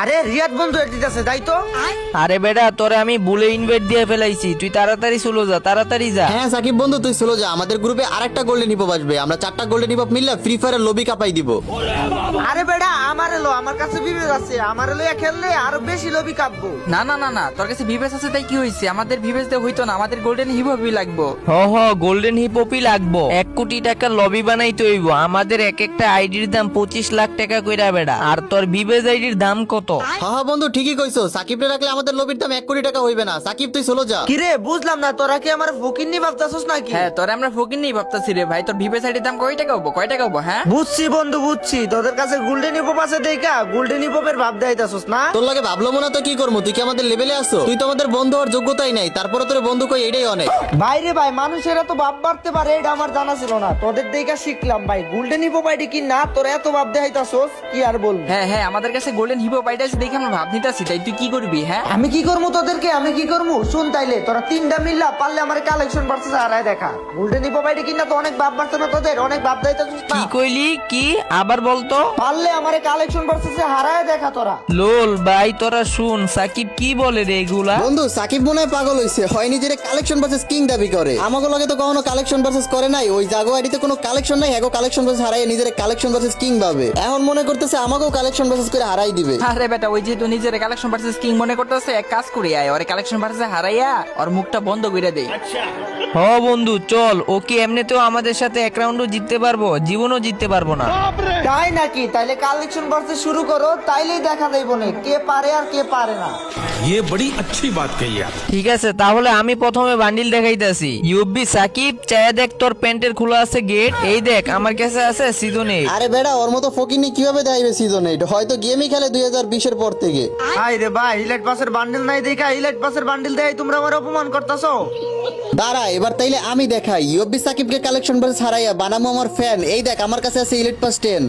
আরে রিয়াদ বন্ধু দিতেছে তাই তো। আরে বেটা তোরে আমি ভুলে ইনভাইট দিয়ে ফেলাইছি, তুই তাড়াতাড়ি চলে যা, তাড়াতাড়ি যা। হ্যাঁ সাকিব বন্ধু তুই চলে যা, আমাদের গ্রুপে আরেকটা গোল্ডেন হিপ আসবে, আমরা 4টা গোল্ডেন হিপ মিললে ফ্রি ফায়ারের লবি কাপাই দিব। আরে বেটা আমার এলো, আমার কাছে বিবেক আছে, আমার এলো খেললে আরো বেশি লবি কাঁপবো। না না না না, তোর কাছে ভিভেস আছে তাই কি হইছে? আমাদের ভিভেস দিয়ে হইতো না, আমাদের গোল্ডেন হিপ হপই লাগবো। গোল্ডেন হিপপি লাগবো। 1 কোটি টাকার লবি বানাইতে হইব। আমাদের এক একটা আইডির দাম 25 লাখ টাকা কইরা বেড়া। আর তোর বিবেজ আইডির দাম কত? হ্যাঁ বন্ধু ঠিকই কইছো, সাকিবরে রাখলে আমাদের লবির দাম 1 কোটি টাকা হইবে না। সাকিব তুই চলে যা। কিরে বুঝলাম না, তোরা কি আমার ফকির নি ভাবতাছস নাকি? হ্যাঁ তোরা আমরা ফকির নেই ভাবতাছি রে ভাই। তোর ভিভেস আইডির দাম কয় টাকা হবো, কয় টাকা হবো? হ্যাঁ বুঝছি বন্ধু বুঝছি, তোদের কাছে গোল্ডেন হিপপ আছে দেখা গোল্ডেন হিপপের ভাব দেখাইতাছস না। তোর লাগে ভাবলো মনে তো কি করবো, তুই কি আমাদের লেভেলে আসো? তুই তো আমাদের বন্ধু হওয়ার যোগ্যতাই নাই, তারপরে তোর বন্ধু কই এটাই অনেক। বাইরে ভাই মানুষেরা তো ভাব বাড়তে পারে, এটা আমার জানা ছিল না, তোদের দেখা শিখলাম ভাই। গোল্ডেন হিপপ আইডি কি না তোরা এত ভাব দেখাইতাছস, কি আর বলবো। হ্যাঁ হ্যাঁ, আমাদের কাছে গোল্ডেন হিপ আইডি আছে দেখে আমরা ভাব নিতেছি, তাই তুই কি করবি? হ্যাঁ আমি কি করবো তোদেরকে, আমি কি করবো শুন, তাইলে তোরা 3টা মিললা পারলে আমার কালেকশন বাড়ছে হারায় দেখা। গোল্ডেন হিপপ আইডি কিনা তো অনেক ভাব বাড়ছে না তোদের, অনেক ভাব দেখাইতাছস কি না। কইলি? কি আবার বলতো? পারলে আমার কালেকশন বাড়ছে হারায় দেখা তোরা। লোল ভাই তোরা শুন, সাকিব কি বলে রে এগুলা? বন্ধু সাকিব মনে হয় পাগল হইছে, হয় নিজের কালেকশন ভার্সেস কিং দাবি করে। আমাকে লগে তো কখনো কালেকশন ভার্সেস করে নাই, ওই জাগো আইডিতে কোনো কালেকশন নাই, হ্যাগো কালেকশন ভার্সেস হারাই নিজের কালেকশন ভার্সেস কিং ভাবে। এখন মনে করতেছে আমাকেও কালেকশন ভার্সেস করে হারাই দিবে। আরে বেটা ওই যেহেতু নিজের কালেকশন ভার্সেস কিং মনে করতেছে, এক কাজ করি আয় ওর কালেকশন ভার্সেস হারাইয়া ওর মুখটা বন্ধ করে দেই। বন্ধু চল, ওকে এমনিতেও আমাদের সাথে এক রাউন্ডও জিততে পারবো, জীবনও জিততে পারবো না। তাই নাকি? তাইলে কালেকশন বাড়ছে শুরু করো, তাইলেই দেখা দেব না কে পারে আর কে পারে না। ये बड़ी अच्छी बात कही आप। ঠিক আছে তাহলে আমি প্রথমে বান্ডিল দেখাইতাছি। ইউবি সাকিব চায়া দেখ, তোর প্যান্টের খোলা আছে গেট, এই দেখ আমার কাছে আছে সিজন 8। আরে বেড়া ওর মতো ফকিনি কিভাবে দেখাইবে সিজন 8? হয়তো গেমই খেলে 2020 এর পর থেকে। হাই রে ভাই, ইলাইট পাসের বান্ডেল নাই দেখা, ইলাইট পাসের বান্ডেল দেয় তোমরা আমার অপমান করতাছো। দাঁড়া এবার তাইলে আমি দেখাই, ইউবি সাকিবকে কালেকশন ভার্সেস হারাইয়া বানামো আমার ফ্যান। এই দেখ আমার কাছে আছে ইলিট পাস 10।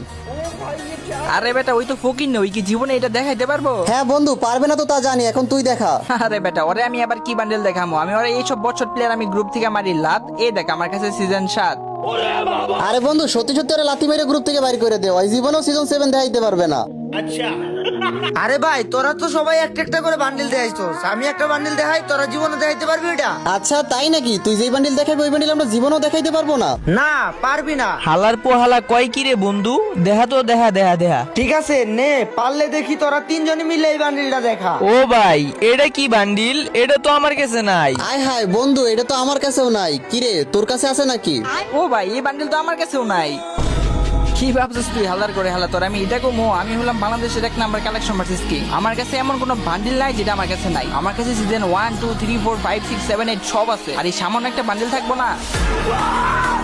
আরে বেটা ওই তো ফকির নই, কি জীবনে এটা দেখাইতে পারবো? হ্যাঁ বন্ধু পারবে না তো তা জানি, এখন তুই দেখা। আরে বেটা ওরে আমি আবার কি বান্ডেল দেখামো? আমি ওরে এইসব বছর প্লেয়ার আমি গ্রুপ থেকে মারি লাত। এই দেখ আমার কাছে সিজন 7। আরে বন্ধু সত্যি সত্যি ওরা লাথি মেরে গ্রুপ থেকে বাইর করে দেও, ওই জীবনেও সিজন 7 দেখাইতে পারবে না। আরে ভাই তোরা তো সবাই একটা একটা করে বান্ডেল দেখাইছস, আমি একটা বান্ডেল দেখাই, তোরা জীবনে দেখাইতে পারবি এটা? আচ্ছা তাই নাকি? তুই যেই বান্ডিল দেখাবি ওই বান্ডিল আমরা জীবনেও দেখাইতে পারবো না? না পারবি না। হালার পোহালা কয় কি রে বন্ধু? দেখা তো দেখা দেখা দেখা। ঠিক আছে নে, পারলে দেখি তোরা 3জনই মিলে এই বান্ডেলটা দেখা। ও ভাই এটা কি বান্ডিল? এটা তো আমার কাছে নাই। আয় হায় বন্ধু এটা তো আমার কাছেও নাই। কিরে তোর কাছে আছে নাকি? ও ভাই এই বান্ডেল তো আমার কাছেও নাই। কি ভাবছিস তুই হালার করে হালা? তোর আমি এটা কমো, আমি হলাম বাংলাদেশের 1 নাম্বার কালেকশন ভার্সেস কিং। আমার কাছে এমন কোনো বান্ডিল নাই যেটা আমার কাছে নাই। আমার কাছে সিজন 1 2 3 4 5 6 7 8 সব আছে, আর এই সামান্য একটা বান্ডিল থাকবো না?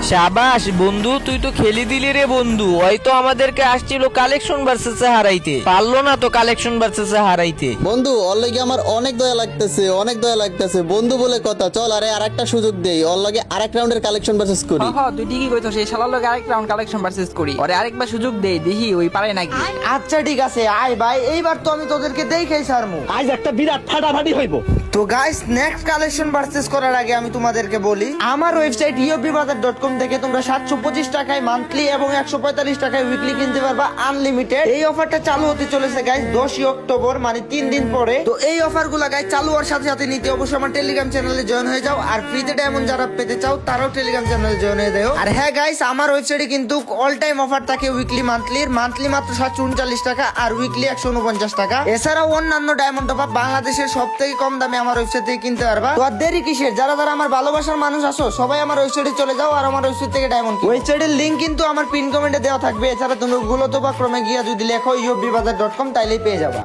শাবাশ বন্ধু, তুই তো খেলি দিলি রে বন্ধু। হয়তো আমাদেরকে আসছিল কালেকশন ভার্সেসে হারাইতে, পারলো না তো কালেকশন ভার্সেসে হারাইতে। বন্ধু ওর লগে আমার অনেক দয়া লাগতেছে, অনেক দয়া লাগতেছে বন্ধু বলে কথা। চল আরে আরেকটা সুযোগ দেই, ওর লগে আরেক রাউন্ডের কালেকশন ভার্সেস করি। হ্যাঁ তুই ঠিকই কইছস, সেই শালার লগে আরেক রাউন্ড কালেকশন ভার্সেস করি। ওরে আরেকবার সুযোগ দেই, দেখি ওই পারে নাকি। আচ্ছা ঠিক আছে আয় ভাই, এইবার তো আমি তোদেরকে দেখাই ছাড়মু। আজ একটা বিরাট ফাটাফাটি হইব। তো গাইস নেক্সট কালেকশন পারচেজ করার আগে আমি তোমাদেরকে বলি, আমার ওয়েবসাইট iobbazaar.com থেকে তোমরা 725 টাকায় মান্থলি এবং 145 টাকায় উইকলি কিনতে পারবা আনলিমিটেড। এই অফারটা চালু হতে চলেছে গাইস 10ই অক্টোবর, মানে 3 দিন পরে। তো এই অফারগুলো গাইস চালু হওয়ার সাথে সাথে নিতে অবশ্যই আমার টেলিগ্রাম চ্যানেলে জয়েন হয়ে যাও, আর ফ্রিতে ডায়মন্ড যারা পেতে চাও তারাও টেলিগ্রাম চ্যানেলে জয়েন হয়ে যাও। আর হ্যাঁ গাইস আমার ওয়েবসাইটে কিন্তু অল টাইম অফার থাকে উইকলি মান্থলির। মান্থলি মাত্র 739 টাকা আর উইকলি 149 টাকা। এছাড়াও অন্যান্য ডায়মন্ড টপ আপ বাংলাদেশের সবথেকে কম দামে আমার ওয়েবসাইট থেকে কিনতে পারবা। তো আর দেরি কিসের? যারা যারা আমার ভালোবাসার মানুষ আছো সবাই আমার ওয়েবসাইটে চলে যাও আর আমার ওয়েবসাইট থেকে ডায়মন্ড। ওয়েবসাইটের লিংক কিন্তু আমার পিন কমেন্টে দেওয়া থাকবে। এছাড়া তুমি গুগল অথবা ক্রমে গিয়া যদি লেখো iobbazaar.com তাইলেই পেয়ে যাবা।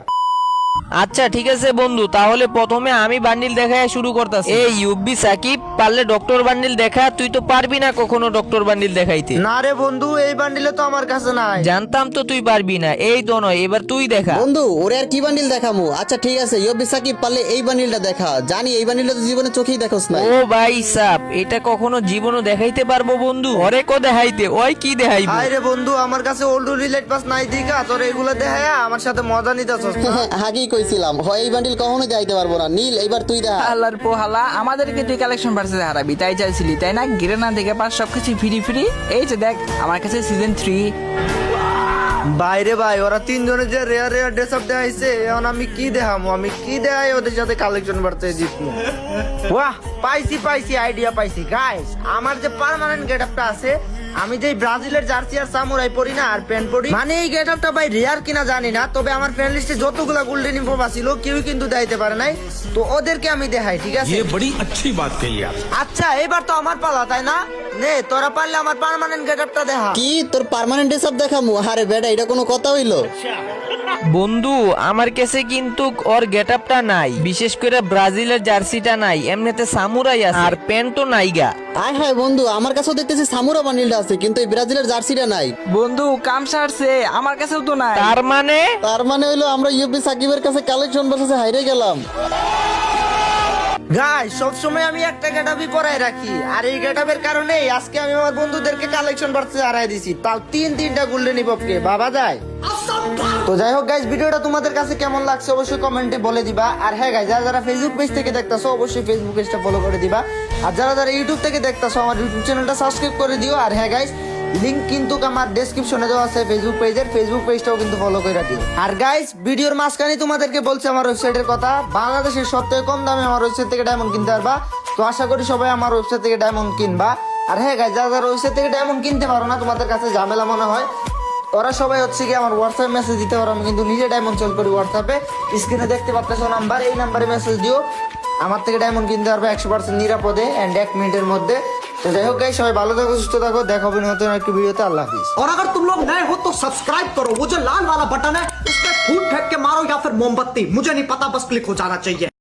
আচ্ছা ঠিক আছে বন্ধু, তাহলে প্রথমে আমি বান্ডিল দেখায় শুরু করতেছি। এই ইউবি সাকিব পারলে ডক্টর বান্ডিল দেখা, তুই তো পারবি না কখনো ডক্টর বান্ডিল দেখাইতে। না রে বন্ধু, এই বান্ডিলে তো আমার কাছে নাই। জানতাম তো তুই পারবি না। এই তো নয়, এবার তুই দেখা। বন্ধু ওরে আর কি বান্ডিল দেখামু? আচ্ছা ঠিক আছে ইউবি সাকিব পারলে এই বান্ডিলটা দেখা। জানি এই বান্ডিলটা তো জীবনে চোখেই দেখোস না। ও ভাই সাপ, এটা কখনো জীবনও দেখাইতে পারবো বন্ধু? ওরে কো দেখাইতে, ওই কি দেখাইবো? হাই রে বন্ধু, আমার কাছে ওল্ড রিলেট পাস নাই দিকা তোর এগুলো দেখায়া আমার সাথে মজা নিতেছস। আগেই কইছিলাম হয় এই বান্ডিল কখনোই যাইতে পারবো না। নীল এইবার তুই দেখা। হালার পোহালা আমাদেরকে তুই কালেকশন ভার্সেস হারাবি তাই চাইছিলি তাই না? গিরে না দেখে পাস সবকিছু ফ্রি ফ্রি। এই যে দেখ আমার কাছে সিজন 3। বাইরে ভাই ওরা তিনজনের যে রেয়ার রেয়ার ড্রেস আপ দেখাইছে এখন আমি কি দেখামো, আমি কি দেখাই ওদের সাথে কালেকশন বাড়তে জিতবো। বাহ, পাইছি আইডিয়া পাইছি গাইস। আমার যে পার্মানেন্ট গেট আপটা আছে, আমি যে ব্রাজিলের জার্সি আর সামুরাই পরি না আর প্যান্ট পরি, মানে এই গেট আপটা ভাই রেয়ার কিনা জানি না, তবে আমার ফ্রেন্ড লিস্টে যতগুলা গোল্ডেন ইনফো ছিল কেউ কিন্তু দেখাইতে পারে নাই, তো ওদেরকে আমি দেখাই, ঠিক আছে? ये बड़ी अच्छी बात कही आप। আচ্ছা এবার তো আমার পালা, তাই না? নে তোরা পারলে আমার পার্মানেন্ট গেট আপটা দেখা। কি তোর পার্মানেন্ট সব দেখামু? আরে বেটা, এটা কোনো কথা হইলো? বন্ধু আমার কাছে কিন্তু ওর গেট আপটা নাই, বিশেষ করে ব্রাজিলের জার্সিটা নাই, এমনিতে সামুরাই আছে আর প্যান্টও নাই গা। আয় হায় বন্ধু, আমার কাছেও দেখতেছি সামুরা বান্ডিলটা আছে, কিন্তু এই ব্রাজিলের জার্সিটা নাই। বন্ধু কাম সারছে, আমার কাছেও তো নাই। তার মানে তার মানে হইলো আমরা ইউপি সাকিবের কাছে কালেকশন ভার্সেসে হাইরে গেলাম। গাই সবসময় আমি একটা গেটআপই পরাই রাখি, আর এই গেটআপের কারণে আজকে আমি আমার বন্ধুদেরকে কালেকশন বাড়তে হারাই দিছি, তাও তিনটা গোল্ডেন হিপকে বাবা যায়। তো যাই হোক গাইস, ভিডিওটা তোমাদের কাছে কেমন লাগছে অবশ্যই কমেন্টে বলে দিবা। আর হ্যাঁ গাইস, যারা ফেসবুক পেজ থেকে দেখতাছো অবশ্যই ফেসবুক পেজটা ফলো করে দিবা, আর যারা ইউটিউব থেকে দেখতাছো আমার ইউটিউব চ্যানেলটা সাবস্ক্রাইব করে দিও। আর হ্যাঁ গাইস, লিংক কিন্তু আমার ডেসক্রিপশনে দেওয়া আছে ফেসবুক পেজের, ফেসবুক পেজটাও কিন্তু ফলো করে রাখি। আর গাইস, ভিডিওর মাঝখানে তোমাদেরকে বলছি আমার ওয়েবসাইটের কথা, বাংলাদেশের সবথেকে কম দামে আমার ওয়েবসাইট থেকে ডায়মন্ড কিনতে পারবা। তো আশা করি সবাই আমার ওয়েবসাইট থেকে ডায়মন্ড কিনবা। আর হ্যাঁ গাইস, যারা ওয়েবসাইট থেকে ডায়মন্ড কিনতে পারো না, তোমাদের কাছে ঝামেলা মনে হয়, ওরা সবাই হচ্ছে কি আমার হোয়াটসঅ্যাপ মেসেজ দিতে পারো, আমি কিন্তু নিজে ডায়মন্ড সেল করি হোয়াটসঅ্যাপে, স্ক্রিনে দেখতে পাচ্ছ নাম্বার, এই নাম্বারে মেসেজ দিও, আমার থেকে ডায়মন্ড কিনতে পারবে 100% নিরাপদে এন্ড 1 মিনিটের মধ্যে। তো যাই হোক গাইস, সবাই ভালো থাকো, সুস্থ থাকো, দেখা হবে নতুন একটা ভিডিওতে। আল্লাহ হাফিজ। और अगर तुम लोग नए हो तो सब्सक्राइब करो, वो जो लाल वाला बटन है उस पर फूट फेंक के मारो या फिर मोमबत्ती, मुझे नहीं पता, बस क्लिक हो जाना चाहिए।